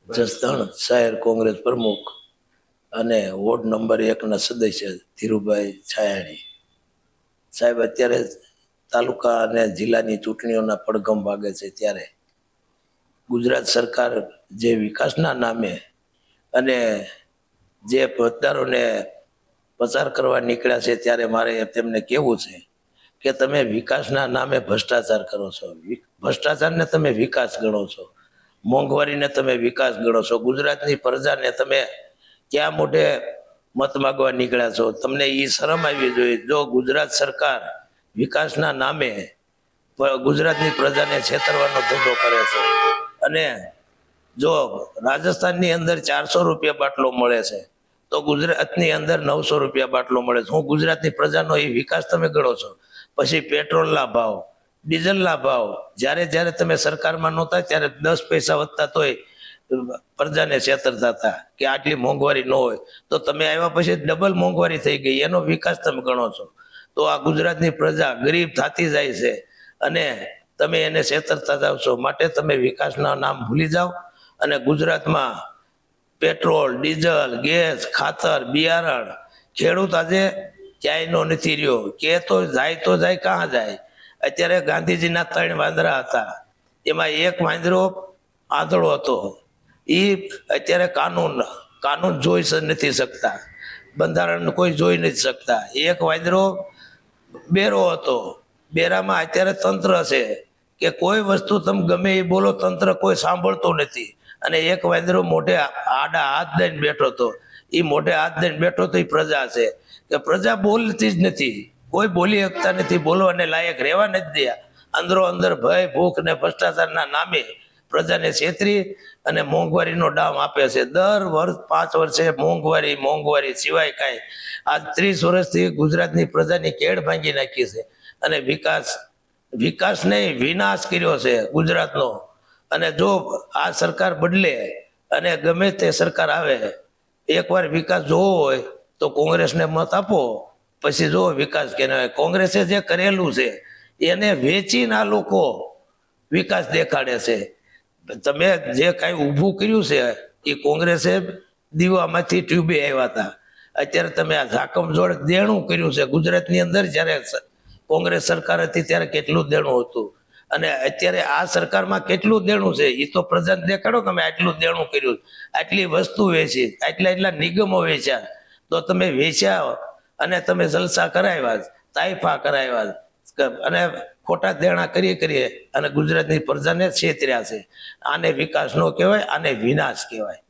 જસદણ શહેર કોંગ્રેસ પ્રમુખ અને વોર્ડ નંબર 1 ના સદસ્ય ધીરુભાઈ છાયાણી સાહેબ, અત્યારે તાલુકા અને જિલ્લાની ચૂંટણીઓના પડઘમ વાગે છે ત્યારે ગુજરાત સરકાર જે વિકાસના નામે અને જે મતદારોને પસાર કરવા નીકળ્યા છે ત્યારે મારે તેમને કહેવું છે કે તમે વિકાસના નામે ભ્રષ્ટાચાર કરો છો, ભ્રષ્ટાચારને તમે વિકાસ ગણો છો, મોંઘવારીને તમે વિકાસ ગણો છો, ગુજરાતની પ્રજાને તમે ક્યાં મોઢે મત માગવા નીકળ્યા છો? તમને એ શરમ આવી જોઈએ. જો ગુજરાત સરકાર વિકાસના નામે ગુજરાતની પ્રજાને છેતરવાનો ધંધો કરે છે અને જો રાજસ્થાનની અંદર 400 રૂપિયા બાટલો મળે છે તો ગુજરાતની અંદર 900 રૂપિયા બાટલો મળે છે. હું ગુજરાતની પ્રજાનો એ વિકાસ તમે ગણો છો? પછી પેટ્રોલના ભાવ, ડીઝલના ભાવ, જ્યારે તમે સરકારમાં નહોતા ત્યારે 10 પૈસા વધતા તોય પ્રજાને છેતરતા હતા કે આટલી મોંઘવારી ન હોય, તો તમે આવ્યા પછી ડબલ મોંઘવારી થઈ ગઈ, એનો વિકાસ તમે ગણો છો? તો આ ગુજરાતની પ્રજા ગરીબ થતી જાય છે અને તમે એને છેતરતા જાવ છો. માટે તમે વિકાસના નામ ભૂલી જાઓ અને ગુજરાતમાં પેટ્રોલ, ડીઝલ, ગેસ, ખાતર, બિયારણ ખેડૂત આજે ક્યાંયનો નથી રહ્યો. કે તો જાય કાં જાય? અત્યારે ગાંધીજીના 3 વાંદરા હતા, એમાં એક વાંદરો આંધળો હતો. એ અત્યારે કાનૂન જોઈ નથી શકતા, બંધારણ કોઈ જોઈ નથી શકતા. એક વાંદરો બેરો હતો, બેરામાં અત્યારે તંત્ર છે કે કોઈ વસ્તુ તમે ગમે એ બોલો, તંત્ર કોઈ સાંભળતું નથી. અને એક વાંદરો મોઢે આડા હાથ દઈને બેઠો હતો. એ મોઢે હાથ દઈને બેઠો તો એ પ્રજા છે કે પ્રજા બોલતી જ નથી, કોઈ બોલી શકતા નથી, બોલવાને લાયક રહેવા નથી દે. અંદરો અંદર ભય, ભૂખ ને ભ્રષ્ટાચારના નામે પ્રજાને છેતરી અને મોંઘવારીનો ડામ આપે છે. દર વર્ષ 5 વર્ષે મોંઘવારી સિવાય કાંઈ. આજ 30 વર્ષથી ગુજરાતની પ્રજાની કેળ ભાંગી નાખી છે અને વિકાસ નહીં, વિનાશ કર્યો છે ગુજરાતનો. અને જો આ સરકાર બદલે અને ગમે તે સરકાર આવે, એકવાર વિકાસ જોવો હોય તો કોંગ્રેસને મત આપો, પછી જો વિકાસ કે કોંગ્રેસે જે કરેલું છે એને વેચીને આ લોકો વિકાસ દેખાડે છે. તમે જે કાંઈ ઊભું કર્યું છે એ કોંગ્રેસે દીવામાંથી ટ્યુબે આવ્યા હતા. અત્યારે તમે આ ઝાકમઝોળ દેણું કર્યું છે ગુજરાતની અંદર. જ્યારે કોંગ્રેસ સરકાર હતી ત્યારે કેટલું દેણું હતું અને અત્યારે આ સરકારમાં કેટલું દેણું છે એ તો પ્રજાને દેખાડો. તમે આટલું દેણું કર્યું, આટલી વસ્તુ વેચી, આટલા નિગમો વેચ્યા, તો તમે વેચ્યા અને તમે જલસા કરાવ્યા, તાઇફા કરાવ્યા અને ખોટા દેણા કરી અને ગુજરાતની પ્રજાને છેતર્યા છે. આને વિકાસ નો કહેવાય, આને વિનાશ કહેવાય.